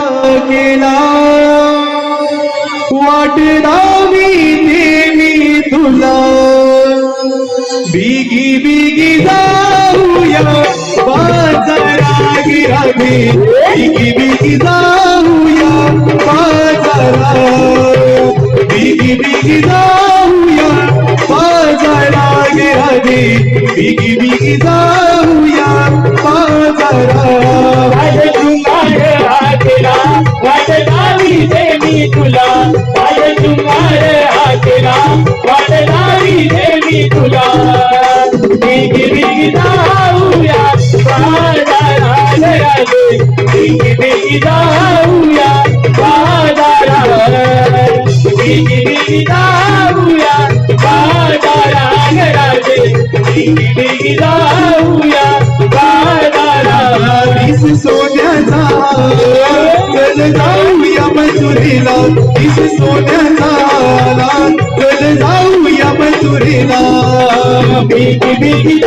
केला वाट लावी मी तुला बिगी बिगी जाऊया बाजारा गिरावी बिगी बिगी जाऊया बाजारा बिगी बिगी जाऊया बाजारा गिरावी बिगी बिगी जाऊया बाजारा वाट लावी दे मी तुला पाय तुम्हार हाकेला वाट लावी दे मी तुला बिगी बिगी जाऊया बाजारात राजे बिगी बिगी जाऊया बाजारात बिगी बिगी जाऊया बाजारात राजे बिगी बिगी जाऊया बाजारात सोन्याचा चल जाऊया मजुरीला सोन्याचा चल जाऊया मजुरीला बिगी बिगी